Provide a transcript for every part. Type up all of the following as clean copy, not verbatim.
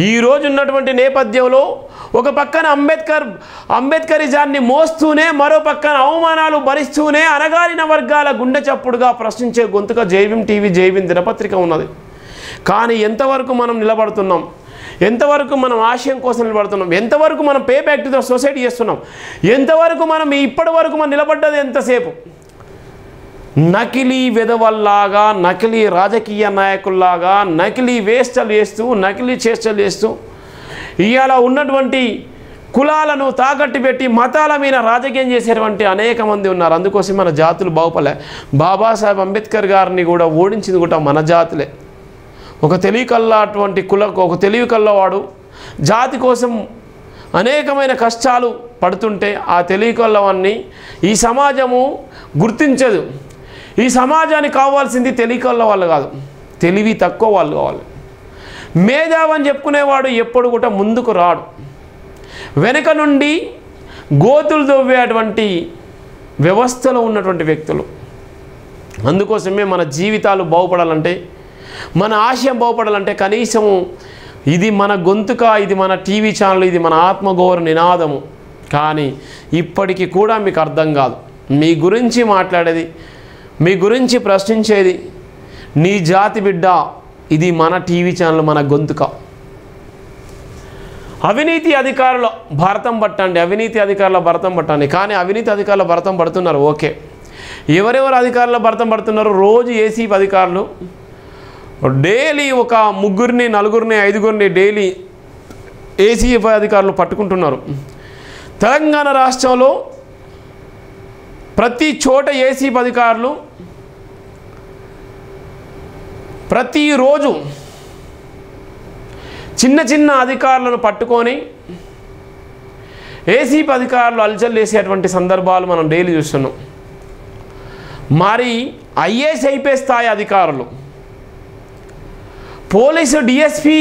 ఈరోజు ఉన్నటువంటి నేపథ్యంలో ఒక పక్కన అంబేద్కరిజాన్ని మోస్తూనే మరో పక్కన అవమానాలు భరిస్తూనే అణగారిన వర్గాల గుండె చప్పుడుగా ప్రశ్నించే గొంతుగా జైభీం టీవీ జైభీం దినపత్రిక ఉన్నది. కానీ ఎంతవరకు మనం నిలబడుతున్నాం, ఎంతవరకు మనం ఆశయం కోసం నిలబడుతున్నాం, ఎంతవరకు మనం pay back to the society చేస్తున్నాం, ఎంతవరకు మనం ఇప్పటి వరకు మనం నిలబడ్డది ఎంతసేపు నకిలీ వెధవల్లాగా, నకిలీ రాజకీయ నాయకుల్లాగా, నకిలీ వేష్టలు చేస్తూ, నకిలీ చేష్టలు చేస్తూ ఇవాళ ఉన్నటువంటి కులాలను తాకట్టు పెట్టి మతాల మీద రాజకీయం చేసేటువంటి అనేక మంది ఉన్నారు. అందుకోసం మన జాతులు బాగుపడలే. బాబాసాహెబ్ అంబేద్కర్ గారిని కూడా ఓడించింది కూడా మన జాతులే. ఒక తెలివికల్లా అటువంటి ఒక తెలివికల్లవాడు జాతి కోసం అనేకమైన కష్టాలు పడుతుంటే ఆ తెలివికల్లవాన్ని ఈ సమాజము గుర్తించదు. ఈ సమాజానికి కావాల్సింది తెలివికల్ల వాళ్ళు కాదు, తెలివి తక్కువ వాళ్ళు కావాలి. మేధావని చెప్పుకునేవాడు ఎప్పుడు కూడా ముందుకు రాడు, వెనక నుండి గోతులు దొవ్వేటువంటి వ్యవస్థలో ఉన్నటువంటి వ్యక్తులు. అందుకోసమే మన జీవితాలు బాగుపడాలంటే, మన ఆశయం బాగుపడాలంటే కనీసము ఇది మన గొంతుక, ఇది మన టీవీ ఛానల్, ఇది మన ఆత్మగౌరవ నినాదము. కానీ ఇప్పటికీ కూడా మీకు అర్థం కాదు. మీ గురించి మాట్లాడేది, మీ గురించి ప్రశ్నించేది నీ జాతి బిడ్డ, ఇది మన టీవీ ఛానల్, మన గొంతుక. అవినీతి అధికారుల భరతం పట్టండి, అవినీతి అధికారుల భరతం పట్టండి. కానీ అవినీతి అధికారుల భరతం పడుతున్నారు, ఓకే. ఎవరెవరు అధికారుల భరతం పడుతున్నారు? రోజు ఏసీపీ అధికారులు డైలీ ఒక 3, 4, 5 డైలీ ఏసీపీ అధికారులు పట్టుకుంటున్నారు. తెలంగాణ రాష్ట్రంలో ప్రతి చోట ఏసీపీ అధికారులు ప్రతిరోజు చిన్న చిన్న అధికారులను పట్టుకొని ఏసీపీ అధికారులు అలజల్ చేసేటువంటి సందర్భాలు మనం డైలీ చూస్తున్నాం. మరి ఐఏఎస్ ఐపీఎస్ స్థాయి అధికారులు, పోలీసు డిఎస్పీ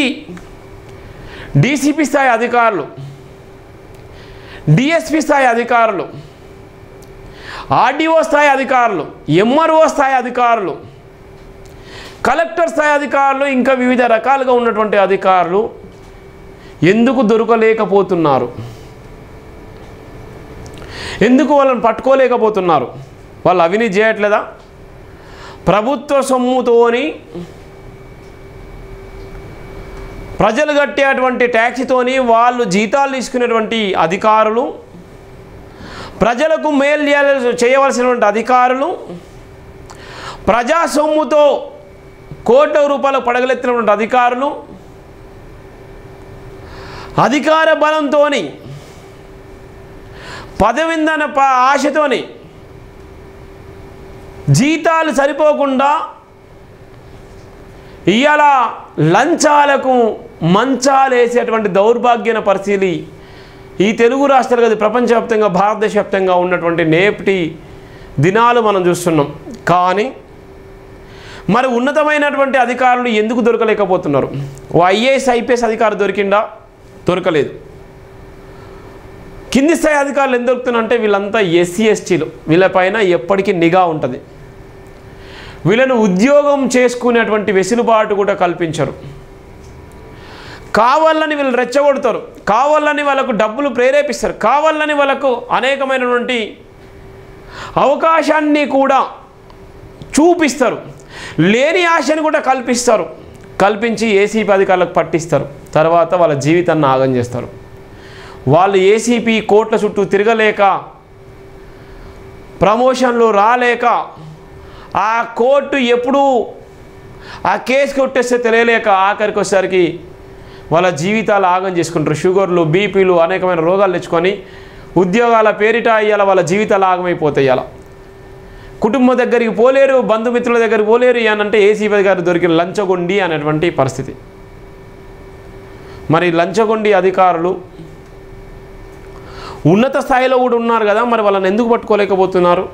డీసీపీ స్థాయి అధికారులు, డిఎస్పీ స్థాయి అధికారులు, ఆర్డీఓ స్థాయి అధికారులు, ఎంఆర్ఓ స్థాయి అధికారులు, కలెక్టర్ స్థాయి అధికారులు, ఇంకా వివిధ రకాలుగా ఉన్నటువంటి అధికారులు ఎందుకు దొరకలేకపోతున్నారు? ఎందుకు వాళ్ళని పట్టుకోలేకపోతున్నారు? వాళ్ళు అవినీతి చేయట్లేదా? ప్రభుత్వ సొమ్ముతోని, ప్రజలు కట్టేటువంటి ట్యాక్సీతోని వాళ్ళు జీతాలు తీసుకునేటువంటి అధికారులు, ప్రజలకు మేలు చేయవలసినటువంటి అధికారులు, ప్రజా సొమ్ముతో కోట్ల రూపాయలు పడగలెత్తినటువంటి అధికారులు, అధికార బలంతో పదవిందన ఆశతోని జీతాలు సరిపోకుండా ఇవాళ లంచాలకు మంచాలు వేసేటువంటి దౌర్భాగ్యన పరిస్థితి ఈ తెలుగు రాష్ట్రాలు కాదు, ప్రపంచవ్యాప్తంగా భారతదేశవ్యాప్తంగా ఉన్నటువంటి నేపటి దినాలు మనం చూస్తున్నాం. కానీ మరి ఉన్నతమైనటువంటి అధికారులు ఎందుకు దొరకలేకపోతున్నారు? ఓ ఐఏఎస్ ఐపీఎస్ అధికారి దొరికిందా? దొరకలేదు. కింది స్థాయి అధికారులు ఎందుకు దొరుకుతున్నారంటే వీళ్ళంతా ఎస్సీ ఎస్టీలు, వీళ్ళపైన ఎప్పటికీ నిఘా ఉంటుంది. వీళ్ళను ఉద్యోగం చేసుకునేటువంటి వెసులుబాటు కూడా కల్పించరు. కావాలని వీళ్ళు రెచ్చగొడతారు, కావాలని వాళ్ళకు డబ్బులు ప్రేరేపిస్తారు, కావాలని వాళ్ళకు అనేకమైనటువంటి అవకాశాన్ని కూడా చూపిస్తారు, లేని ఆశను కూడా కల్పిస్తారు. కల్పించి ఏసీపీ అధికారులకు పట్టిస్తారు. తర్వాత వాళ్ళ జీవితాన్ని ఆగం చేస్తారు. వాళ్ళు ఏసీపీ కోట్ల చుట్టూ తిరగలేక, ప్రమోషన్లు రాలేక, ఆ కోర్టు ఎప్పుడు ఆ కేసు కొట్టేస్తే తెలియలేక ఆఖరికి వచ్చేసరికి వాళ్ళ జీవితాలు ఆగం చేసుకుంటారు. షుగర్లు, బీపీలు, అనేకమైన రోగాలు తెచ్చుకొని ఉద్యోగాల పేరిట ఇవాళ వాళ్ళ జీవితాలు ఆగమైపోతాయి. అలా కుటుంబం దగ్గరికి పోలేరు, బంధుమిత్రుల దగ్గరికి పోలేరు. అంటే ఏసీపీ గారు దొరికిన లంచగొండి అనేటువంటి పరిస్థితి. మరి లంచగొండి అధికారులు ఉన్నత స్థాయిలో కూడా ఉన్నారు కదా, మరి వాళ్ళని ఎందుకు పట్టుకోలేకపోతున్నారు?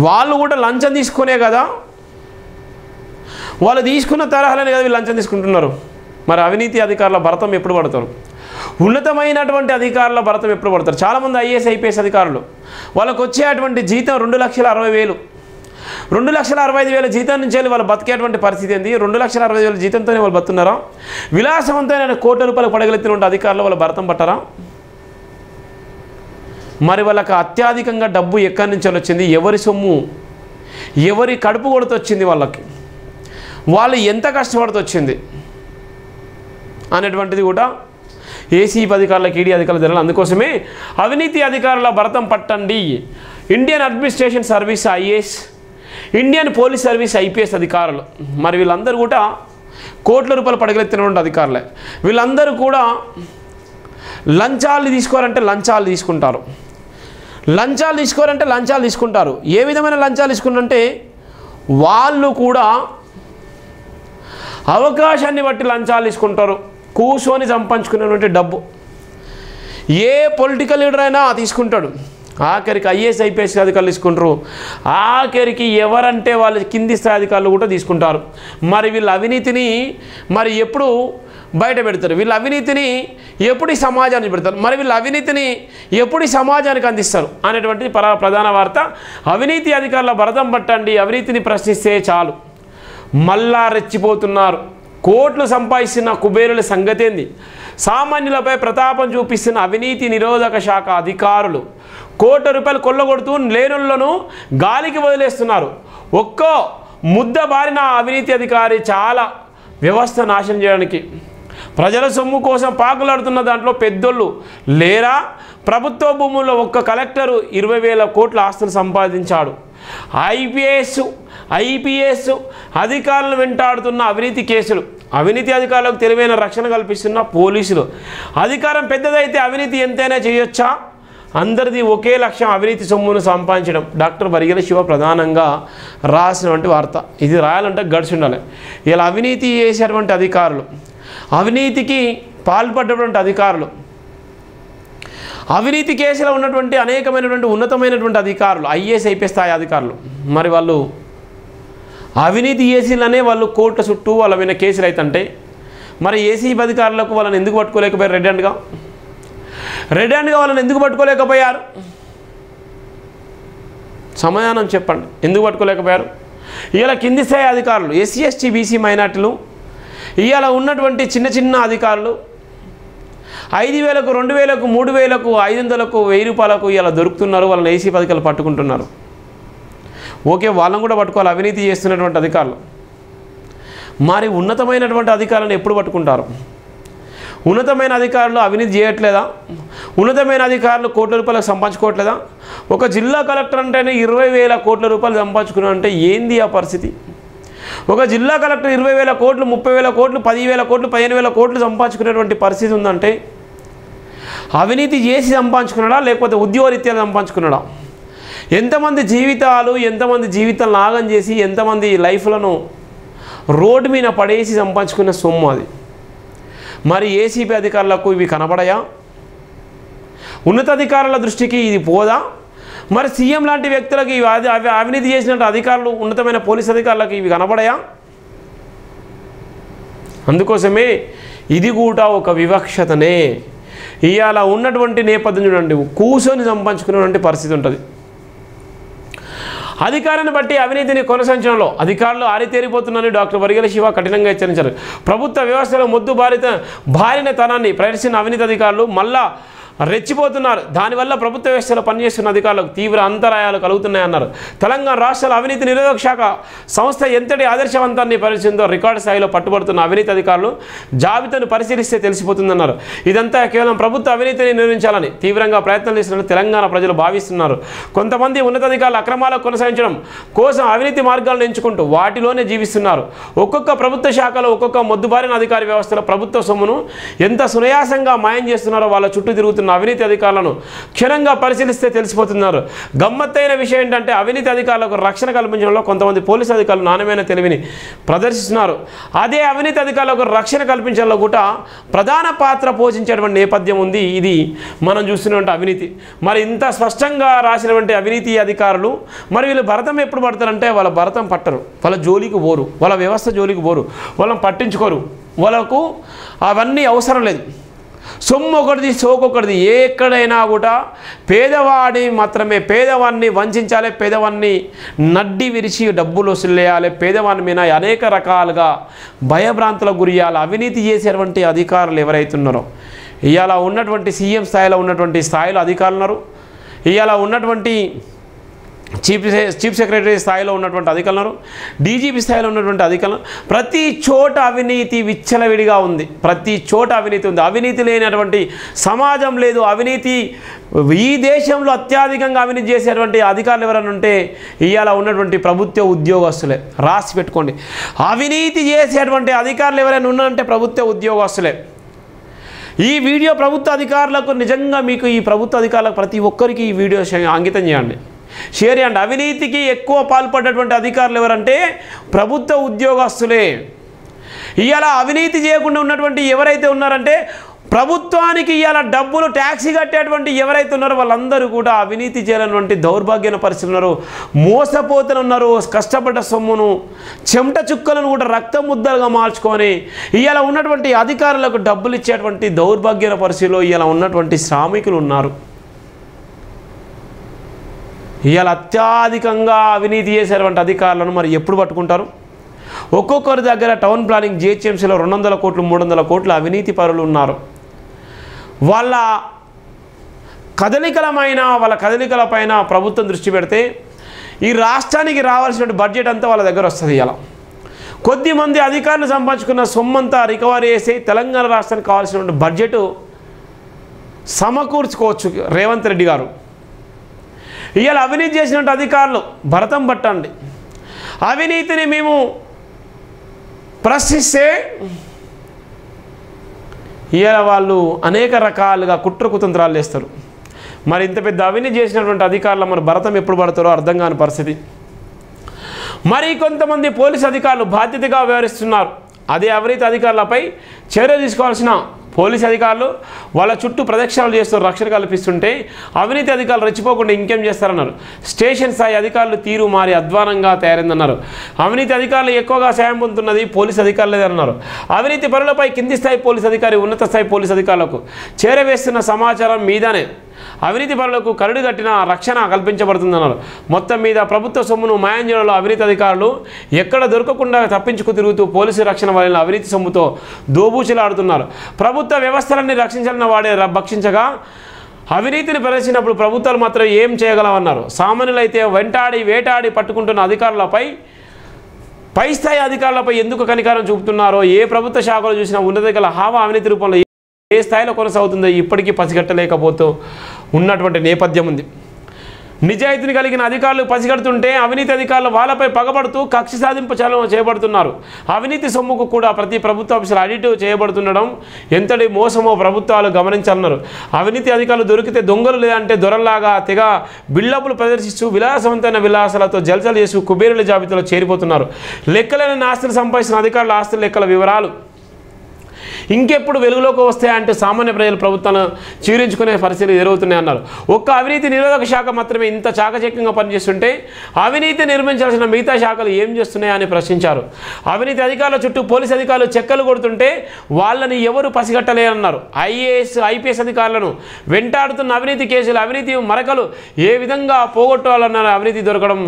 వాళ్ళు కూడా లంచం తీసుకునే కదా, వాళ్ళు తీసుకున్న తరహాలని కదా వీళ్ళు లంచం తీసుకుంటున్నారు. మరి అవినీతి అధికారుల భరతం ఎప్పుడు పడతారు? ఉన్నతమైనటువంటి అధికారుల భరతం ఎప్పుడు పడతారు? చాలామంది ఐఏఎస్ ఐపీఎస్ అధికారులు వాళ్ళకు వచ్చేటువంటి జీతం 2,60,000. 2,65,000 జీతం నుంచి వెళ్ళి వాళ్ళు బతికేటువంటి పరిస్థితి ఏంది? 2,65,000 జీతంతోనే వాళ్ళు బతున్నారా? విలాసవంతమైన కోట్ల రూపాయలు పడగలెత్తిన అధికారులు వాళ్ళ భరతం పట్టారా? మరి వాళ్ళకి అత్యధికంగా డబ్బు ఎక్కడి నుంచి వచ్చింది? ఎవరి సొమ్ము, ఎవరి కడుపు కొడుతూ వచ్చింది? వాళ్ళకి వాళ్ళు ఎంత కష్టపడుతూ వచ్చింది అనేటువంటిది కూడా ఏసీబీ అధికారులకు, ఈడీ అధికారులు తెలియాలి. అందుకోసమే అవినీతి అధికారుల భరతం పట్టండి. Indian administration service IAS, Indian police service IPS అధికారులు, మరి వీళ్ళందరూ కూడా కోట్ల రూపాయలు పడగలెత్తినటువంటి అధికారులే. వీళ్ళందరూ కూడా లంచాలు తీసుకోవాలంటే లంచాలు తీసుకుంటారు, లంచాలు తీసుకోవాలంటే లంచాలు తీసుకుంటారు. ఏ విధమైన లంచాలు తీసుకుంటారంటే వాళ్ళు కూడా అవకాశాన్ని బట్టి లంచాలు తీసుకుంటారు. కూర్చొని సంపాదించుకునేటువంటి డబ్బు ఏ పొలిటికల్ లీడర్ అయినా తీసుకుంటాడు. ఆఖరికి ఐఏఎస్ ఐపీఎస్ అధికారులు తీసుకుంటారు, ఆఖరికి ఎవరంటే వాళ్ళ కింది స్థాయి అధికారులు కూడా తీసుకుంటారు. మరి వీళ్ళ అవినీతిని మరి ఎప్పుడు బయట పెడతారు? వీళ్ళ అవినీతిని ఎప్పుడు ఈ సమాజానికి పెడతారు? మరి వీళ్ళ అవినీతిని ఎప్పుడు ఈ సమాజానికి అందిస్తారు అనేటువంటిది ప్రధాన వార్త. అవినీతి అధికారుల భరతం పట్టండి. అవినీతిని ప్రశ్నిస్తే చాలు మళ్ళా రెచ్చిపోతున్నారు. కోట్లు సంపాదిస్తున్న కుబేరుల సంగతి ఏంది? సామాన్యులపై ప్రతాపం చూపిస్తున్న అవినీతి నిరోధక శాఖ అధికారులు కోట్ల రూపాయలు కొల్లగొడుతూ లేనులను గాలికి వదిలేస్తున్నారు. ఒక్కో ముద్ద బారిన అవినీతి అధికారి చాలా వ్యవస్థ నాశనం చేయడానికి ప్రజల సొమ్ము కోసం పాకులాడుతున్న దాంట్లో పెద్దోళ్ళు లేరా? ప్రభుత్వ భూముల్లో ఒక్క కలెక్టరు 20,000 కోట్ల ఆస్తులు సంపాదించాడు. ఐపీఎస్ అధికారులను వెంటాడుతున్న అవినీతి కేసులు, అవినీతి అధికారులకు తెలివైన రక్షణ కల్పిస్తున్న పోలీసులు. అధికారం పెద్దదైతే అవినీతి ఎంతైనా చేయొచ్చా? అందరిది ఒకే లక్ష్యం, అవినీతి సొమ్మును సంపాదించడం. డాక్టర్ వరిగెల శివ ప్రధానంగా రాసినటువంటి వార్త. ఇది రాయాలంటే గడిచి ఉండాలి. ఇలా అవినీతి చేసేటువంటి అధికారులు, అవినీతికి పాల్పడ్డటువంటి అధికారులు, అవినీతి కేసులో ఉన్నటువంటి అనేకమైనటువంటి ఉన్నతమైనటువంటి అధికారులు, ఐఏఎస్ ఐపీఎస్ స్థాయి అధికారులు, మరి వాళ్ళు అవినీతి కేసులనే వాళ్ళు కోర్టు చుట్టూ వాళ్ళ మీద కేసులు అవుతుంటే మరి ఏసీబీ అధికారులకు వాళ్ళని ఎందుకు పట్టుకోలేకపోయారు? రెడ్ హ్యాండ్గా వాళ్ళని ఎందుకు పట్టుకోలేకపోయారు? సమాధానం చెప్పండి, ఎందుకు పట్టుకోలేకపోయారు? ఇవాళ కింది స్థాయి అధికారులు, ఎస్సీ ఎస్టీ బీసీ మైనార్టీలు, ఇవాళ ఉన్నటువంటి చిన్న చిన్న అధికారులు 5,000కు 2,000కు 3,000కు 500కు 1,000 రూపాయలకు ఇలా దొరుకుతున్నారు. వాళ్ళని ఏసీబీ అధికారులు పట్టుకుంటున్నారు. ఓకే, వాళ్ళని కూడా పట్టుకోవాలి, అవినీతి చేస్తున్నటువంటి అధికారులు. మరి ఉన్నతమైనటువంటి అధికారులను ఎప్పుడు పట్టుకుంటారు? ఉన్నతమైన అధికారులు అవినీతి చేయట్లేదా? ఉన్నతమైన అధికారులు కోట్ల రూపాయలకు సంపాదించుకోవట్లేదా? ఒక జిల్లా కలెక్టర్ అంటేనే 20,000 కోట్ల రూపాయలు సంపాదించుకున్నారంటే ఏంది ఆ పరిస్థితి? ఒక జిల్లా కలెక్టర్ 20,000 కోట్లు, 30,000 కోట్లు, 10,000 కోట్లు, 15,000 కోట్లు సంపాదించుకునేటువంటి పరిస్థితి ఉందంటే అవినీతి చేసి సంపాదించుకున్నాడా లేకపోతే ఉద్యోగరీత్యాలు సంపాదించుకున్నాడా? ఎంతమంది జీవితాలు, ఎంతమంది జీవితాలను నాగం చేసి, ఎంతమంది లైఫ్లను రోడ్డు మీద పడేసి సంపాదించుకున్న సొమ్ము అది. మరి ఏసీబీ అధికారులకు ఇవి కనబడయా? ఉన్నతాధికారుల దృష్టికి ఇది పోదా? మరి సీఎం లాంటి వ్యక్తులకి అవినీతి చేసినట్టు అధికారులు, ఉన్నతమైన పోలీస్ అధికారులకు ఇవి కనబడయా? అందుకోసమే ఇది కూడా ఒక వివక్షతనే. ఇవాళ ఉన్నటువంటి నేపథ్యం చూడండి, కూర్చొని సంపాదించుకునేటువంటి పరిస్థితి ఉంటుంది. అధికారాన్ని బట్టి అవినీతిని కొనసాగించడంలో అధికారులు ఆరితేరిపోతున్నారని డాక్టర్ వరిగెల శివ కఠినంగా హెచ్చరించారు. ప్రభుత్వ వ్యవస్థలో మొద్దు బారిన తనాన్ని ప్రదర్శించిన అవినీతి అధికారులు మళ్ళా రెచ్చిపోతున్నారు. దానివల్ల ప్రభుత్వ వ్యవస్థలో పనిచేస్తున్న అధికారులకు తీవ్ర అంతరాయాలు కలుగుతున్నాయన్నారు. తెలంగాణ రాష్ట్రాల అవినీతి నిరోధక శాఖ సంస్థ ఎంతటి ఆదర్శవంతాన్ని పరిచిందో రికార్డు స్థాయిలో పట్టుబడుతున్న అవినీతి అధికారులు జాబితాను పరిశీలిస్తే తెలిసిపోతుందన్నారు. ఇదంతా కేవలం ప్రభుత్వ అవినీతిని నిర్వహించాలని తీవ్రంగా ప్రయత్నం చేస్తున్న తెలంగాణ ప్రజలు భావిస్తున్నారు. కొంతమంది ఉన్నతాధికారులు అక్రమాలకు కొనసాగించడం కోసం అవినీతి మార్గాలను ఎంచుకుంటూ వాటిలోనే జీవిస్తున్నారు. ఒక్కొక్క ప్రభుత్వ శాఖలో ఒక్కొక్క మొద్దుబారిన అధికారి వ్యవస్థలో ప్రభుత్వ సొమ్మును ఎంత సునాయాసంగా మాయం చేస్తున్నారో వాళ్ళ చుట్టూ తిరుగుతున్న అవినీతి అధికారులను క్షుణ్ణంగా పరిశీలిస్తే తెలిసిపోతున్నారు. గమ్మత్తైన విషయం ఏంటంటే అవినీతి అధికారులకు రక్షణ కల్పించడంలో కొంతమంది పోలీసు అధికారులు నాణ్యమైన తెలివిని ప్రదర్శిస్తున్నారు. అదే అవినీతి అధికారులకు రక్షణ కల్పించడంలో కూడా ప్రధాన పాత్ర పోషించేటువంటి నేపథ్యం ఉంది. ఇది మనం చూస్తున్నటువంటి అవినీతి. మరి ఇంత స్పష్టంగా రాసినటువంటి అవినీతి అధికారులు మరి వీళ్ళు భరతం ఎప్పుడు పడతారంటే వాళ్ళ భరతం పట్టరు, వాళ్ళ జోలికి పోరు, వాళ్ళ వ్యవస్థ జోలికి పోరు, వాళ్ళని పట్టించుకోరు, వాళ్ళకు అవన్నీ అవసరం లేదు. సొమ్ము ఒకటిది సోకొకటిది. ఎక్కడైనా కూడా పేదవాడిని వంచాలి, పేదవాడిని నడ్డి విరిచి డబ్బులు వసూలేయాలి, పేదవాని మీద అనేక రకాలుగా భయభ్రాంతులకు గురియాలి. అవినీతి చేసేటువంటి అధికారులు ఎవరైతే ఉన్నారో, ఇవాళ ఉన్నటువంటి సీఎం స్థాయిలో ఉన్నటువంటి స్థాయిలో అధికారులు ఉన్నారు, ఇవాళ ఉన్నటువంటి చీఫ్ సెక్రటరీ స్థాయిలో ఉన్నటువంటి అధికారులు, డీజీపీ స్థాయిలో ఉన్నటువంటి అధికారులు, ప్రతి చోట అవినీతి విచ్చలవిడిగా ఉంది. ప్రతి చోట అవినీతి ఉంది. అవినీతి లేనటువంటి సమాజం లేదు. అవినీతి ఈ దేశంలో అత్యధికంగా అవినీతి చేసేటువంటి అధికారులు ఎవరైనా ఉంటే ఇవాళ ఉన్నటువంటి ప్రభుత్వ ఉద్యోగస్తులే. రాసి పెట్టుకోండి, అవినీతి చేసేటువంటి అధికారులు ఎవరైనా ఉన్నారంటే ప్రభుత్వ ఉద్యోగస్తులే. ఈ వీడియో ప్రభుత్వ అధికారులకు నిజంగా మీకు ఈ ప్రభుత్వ అధికారులకు ప్రతి ఒక్కరికి ఈ వీడియో అంకితం చేయండి, షేర్ చేయండి. అవినీతికి ఎక్కువ పాల్పడ్డటువంటి అధికారులు ఎవరంటే ప్రభుత్వ ఉద్యోగస్తులే. ఇవాళ అవినీతి చేయకుండా ఉన్నటువంటి ఎవరైతే ఉన్నారంటే ప్రభుత్వానికి ఇవాళ డబ్బులు ట్యాక్సీ కట్టేటువంటి ఎవరైతే ఉన్నారో వాళ్ళందరూ కూడా అవినీతి చేయాలన్నటువంటి దౌర్భాగ్యమైన పరిస్థితులు ఉన్నారు, మోసపోతున్నారు. కష్టపడ్డ సొమ్మును చెమట చుక్కలను కూడా రక్త ముద్దలుగా మార్చుకొని ఇవాళ ఉన్నటువంటి అధికారులకు డబ్బులు ఇచ్చేటువంటి దౌర్భాగ్యమైన పరిస్థితుల్లో ఇవాళ ఉన్నటువంటి శ్రామికులు ఉన్నారు. ఇవాళ అత్యధికంగా అవినీతి చేసేటువంటి అధికారులను మరి ఎప్పుడు పట్టుకుంటారు? ఒక్కొక్కరి దగ్గర టౌన్ ప్లానింగ్ జిహెచ్ఎంసీలో 200 కోట్లు 300 కోట్ల అవినీతి పరులు ఉన్నారు. వాళ్ళ కదలికలపైన ప్రభుత్వం దృష్టి పెడితే ఈ రాష్ట్రానికి రావాల్సిన బడ్జెట్ అంతా వాళ్ళ దగ్గర వస్తుంది. ఇలా కొద్దిమంది అధికారులు సంపాదించుకున్న సొమ్మంతా రికవరీ చేసి తెలంగాణ రాష్ట్రానికి కావాల్సిన బడ్జెట్ సమకూర్చుకోవచ్చు రేవంత్ రెడ్డి గారు. ఇవాళ అవినీతి చేసినట్టు అధికారులు భరతం పట్టండి. అవినీతిని మేము ప్రశ్నిస్తే ఇవాళ వాళ్ళు అనేక రకాలుగా కుట్రకుతంత్రాలు చేస్తారు. మరి ఇంత పెద్ద అవినీతి చేసినటువంటి అధికారులు మరి భరతం ఎప్పుడు పడతారో అర్థం కాని పరిస్థితి. మరి కొంతమంది పోలీసు అధికారులు బాధ్యతగా వ్యవహరిస్తున్నారు. అదే అవినీతి అధికారులపై చర్య తీసుకోవాల్సిన పోలీసు అధికారులు వాళ్ళ చుట్టూ ప్రదక్షిణాలు చేస్తూ రక్షణ కల్పిస్తుంటే అవినీతి అధికారులు రెచ్చిపోకుండా ఇంకేం చేస్తారన్నారు. స్టేషన్ స్థాయి అధికారులు తీరు మారి అధ్వానంగా తయారైందన్నారు. అవినీతి అధికారులు ఎక్కువగా సాయం పొందుతున్నది పోలీసు అధికారులే అన్నారు. అవినీతి పరులపై కింది స్థాయి పోలీసు అధికారి ఉన్నత స్థాయి పోలీసు అధికారులకు చేరవేస్తున్న సమాచారం మీదనే అవినీతి పరులకు కరడు కట్టిన రక్షణ కల్పించబడుతుందన్నారు. మొత్తం మీద ప్రభుత్వ సొమ్మును మాయం చేయడంలో అవినీతి అధికారులు ఎక్కడ దొరకకుండా తప్పించుకు తిరుగుతూ పోలీసు రక్షణ వలన అవినీతి సొమ్ముతో దోబూచులాడుతున్నారు. ప్రభుత్వ వ్యవస్థలన్నీ రక్షించాలని వాడే భక్షించగా అవినీతిని ప్రదర్శించినప్పుడు ప్రభుత్వాలు మాత్రం ఏం చేయగలవన్నారు. సామాన్యులైతే వేటాడి పట్టుకుంటున్న అధికారులపై పై స్థాయి అధికారులపై ఎందుకు కనికారం చూపుతున్నారో, ఏ ప్రభుత్వ శాఖలో చూసినా ఉన్నత హావా అవినీతి రూపంలో ఏ స్థాయిలో కొనసాగుతుందో ఇప్పటికీ పసిగట్టలేకపోతూ ఉన్నటువంటి నేపథ్యం ఉంది. నిజాయితీని కలిగిన అధికారులు పసిగడుతుంటే అవినీతి అధికారులు వాళ్ళపై పగబడుతూ కక్ష సాధింపు చర్యలు చేపడుతున్నారు. అవినీతి సొమ్ముకు కూడా ప్రతి ప్రభుత్వ ఆఫీసులు ఆడిట్ చేయబడుతుండడం ఎంతటి మోసమో ప్రభుత్వాలు గమనించాలన్నారు. అవినీతి అధికారులు దొరికితే దొంగలు లేదంటే దొరల్లాగా తెగ బిల్డప్లు ప్రదర్శిస్తూ విలాసవంతమైన విలాసాలతో జల్సలు చేస్తూ కుబేరుల జాబితాలో చేరిపోతున్నారు. లెక్కలేని ఆస్తులు సంపాదించిన అధికారుల ఆస్తుల లెక్కల వివరాలు ఇంకెప్పుడు వెలుగులోకి వస్తాయంటూ సామాన్య ప్రజలు ప్రభుత్వాలను చీరించుకునే పరిస్థితులు ఎదురవుతున్నాయి అన్నారు. ఒక్క అవినీతి నిరోధక శాఖ మాత్రమే ఇంత చాకచక్యంగా పనిచేస్తుంటే అవినీతి నిర్మించాల్సిన మిగతా శాఖలు ఏం చేస్తున్నాయని ప్రశ్నించారు. అవినీతి అధికారుల చుట్టూ పోలీసు అధికారులు చెక్కలు కొడుతుంటే వాళ్ళని ఎవరు పసిగట్టలేరన్నారు. ఐపీఎస్ అధికారులను వెంటాడుతున్న అవినీతి కేసులు, అవినీతి మరకలు ఏ విధంగా పోగొట్టాలన్నారు. అవినీతి దొరకడం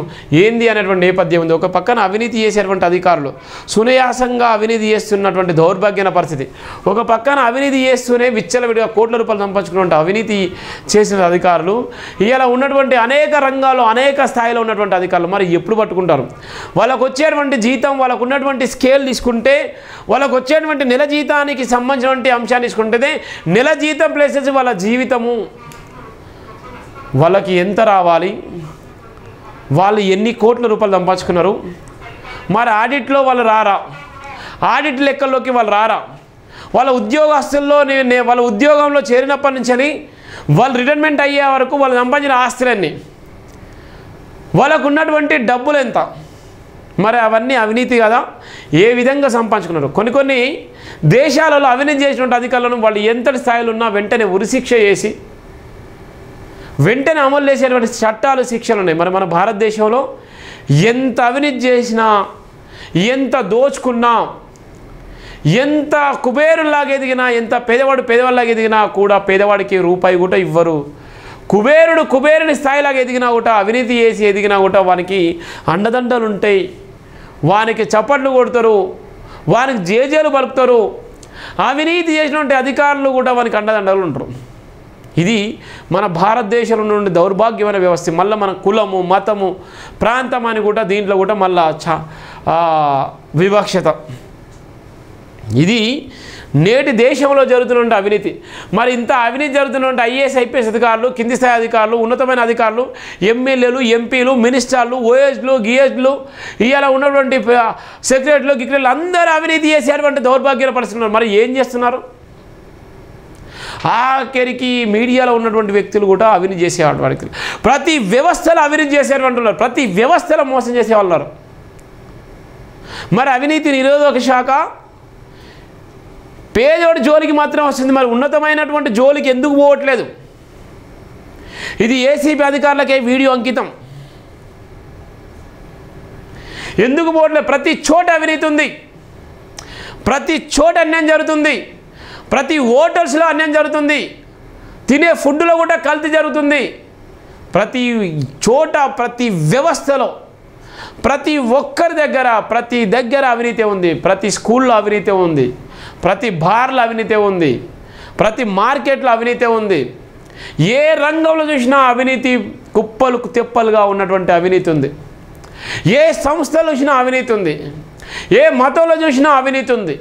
ఏంది అనేటువంటి నేపథ్యం ఉంది. ఒక పక్కన అవినీతి చేసేటువంటి అధికారులు సునాయాసంగా అవినీతి చేస్తున్నటువంటి దౌర్భాగ్యమైన పరిస్థితి, ఒక పక్కన అవినీతి చేస్తూనే విచ్చలవిడిగా కోట్ల రూపాయలు సంపాదించుకున్నటువంటి అవినీతి చేసిన అధికారులు ఇలా ఉన్నటువంటి అనేక రంగాల్లో అనేక స్థాయిలో ఉన్నటువంటి అధికారులు మరి ఎప్పుడు పట్టుకుంటారు? వాళ్ళకు వచ్చేటువంటి జీతం, వాళ్ళకు ఉన్నటువంటి స్కేల్ తీసుకుంటే వాళ్ళకు వచ్చేటువంటి నెల జీతానికి సంబంధించినటువంటి అంశాన్ని తీసుకుంటే నెల జీతం ప్లేసెస్ వాళ్ళ జీవితము వాళ్ళకి ఎంత రావాలి, వాళ్ళు ఎన్ని కోట్ల రూపాయలు సంపాదించుకున్నారు, మరి ఆడిట్లో వాళ్ళు రారా, ఆడిట్ లెక్కల్లోకి వాళ్ళు రారా, వాళ్ళ ఉద్యోగస్తుల్లో వాళ్ళ ఉద్యోగంలో చేరినప్పటి నుంచి వాళ్ళు రిటైర్మెంట్ అయ్యే వరకు వాళ్ళు సంపాదించిన ఆస్తులన్నీ, వాళ్ళకు ఉన్నటువంటి డబ్బులు ఎంత, మరి అవన్నీ అవినీతి కదా. ఏ విధంగా సంపాదించుకున్నారు? కొన్ని దేశాలలో అవినీతి చేసినటువంటి అధికారులను వాళ్ళు ఎంతటి స్థాయిలో ఉన్నా వెంటనే ఉరిశిక్ష చేసి వెంటనే అమలు చేసేటువంటి చట్టాలు, శిక్షలు ఉన్నాయి. మరి మన భారతదేశంలో ఎంత అవినీతి చేసినా, ఎంత దోచుకున్నా, ఎంత కుబేరులాగా ఎదిగినా, ఎంత పేదవాళ్ళలాగా ఎదిగినా కూడా పేదవాడికి రూపాయి కూడా ఇవ్వరు. కుబేరుని స్థాయిలాగా ఎదిగినా కూడా, అవినీతి చేసి ఎదిగినా కూడా వానికి అండదండలు ఉంటాయి, వానికి చప్పట్లు కొడతారు, వానికి జేజేలు పలుకుతారు. అవినీతి చేసినటువంటి అధికారులు కూడా వానికి అండదండలు ఉంటారు. ఇది మన భారతదేశంలో నుండి దౌర్భాగ్యమైన వ్యవస్థ. మళ్ళీ మన కులము, మతము, ప్రాంతం అని కూడా దీంట్లో కూడా మళ్ళా వివక్షత. ఇది నేటి దేశంలో జరుగుతున్న అవినీతి. మరి ఇంత అవినీతి జరుగుతున్న ఐఏఎస్, ఐపీఎస్ అధికారులు, కింది స్థాయి అధికారులు, ఉన్నతమైన అధికారులు, ఎమ్మెల్యేలు, ఎంపీలు, మినిస్టర్లు, ఓఎస్లు, గిఎస్లు, ఇవాళ ఉన్నటువంటి సెక్రటరీలు, గిక్రెట్లు అందరూ అవినీతి చేసేటువంటి దౌర్భాగ్యాలు పరుస్తున్నారు. మరి ఏం చేస్తున్నారు? ఆఖరికి మీడియాలో ఉన్నటువంటి వ్యక్తులు కూడా అవినీతి చేసేవాళ్ళు. వారికి ప్రతి వ్యవస్థలో అవినీతి చేసేవాళ్ళు, ప్రతి వ్యవస్థలో మోసం చేసేవాళ్ళు. మరి అవినీతి నిరోధక శాఖ పేదోడి జోలికి మాత్రం వస్తుంది, మరి ఉన్నతమైనటువంటి జోలికి ఎందుకు పోవట్లేదు? ఇది ఏసీబీ అధికారులకే వీడియో అంకితం. ఎందుకు పోవట్లేదు? ప్రతి చోట అవినీతి ఉంది, ప్రతి చోట అన్యాయం జరుగుతుంది, ప్రతి హోటల్స్లో అన్యాయం జరుగుతుంది, తినే ఫుడ్లో కూడా కల్తీ జరుగుతుంది. ప్రతి చోట, ప్రతి వ్యవస్థలో, ప్రతి ఒక్కరి దగ్గర, ప్రతి దగ్గర అవినీతి ఉంది. ప్రతి స్కూల్లో అవినీతి ఉంది, ప్రతి బార్లో అవినీతి ఉంది, ప్రతి మార్కెట్లో అవినీతి ఉంది. ఏ రంగంలో చూసినా అవినీతి కుప్పలు తెప్పలుగా ఉన్నటువంటి అవినీతి ఉంది. ఏ సంస్థలో చూసినా అవినీతి ఉంది, ఏ మతంలో చూసినా అవినీతి ఉంది,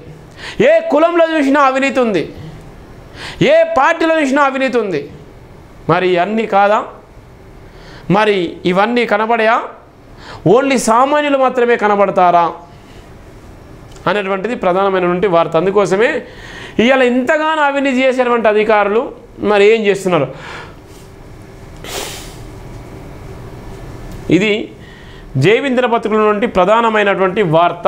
ఏ కులంలో చూసినా అవినీతి ఉంది, ఏ పార్టీలో చూసినా అవినీతి ఉంది. మరి అన్నీ కాదా? మరి ఇవన్నీ కనబడయా? ఓన్లీ సామాన్యులు మాత్రమే కనబడతారా అనేటువంటిది ప్రధానమైనటువంటి వార్త. అందుకోసమే ఇవాళ ఇంతగానో అవినీతి చేసేటువంటి అధికారులు మరి ఏం చేస్తున్నారు? ఇది జైవింద్ర పత్రికల నుండి ప్రధానమైనటువంటి వార్త.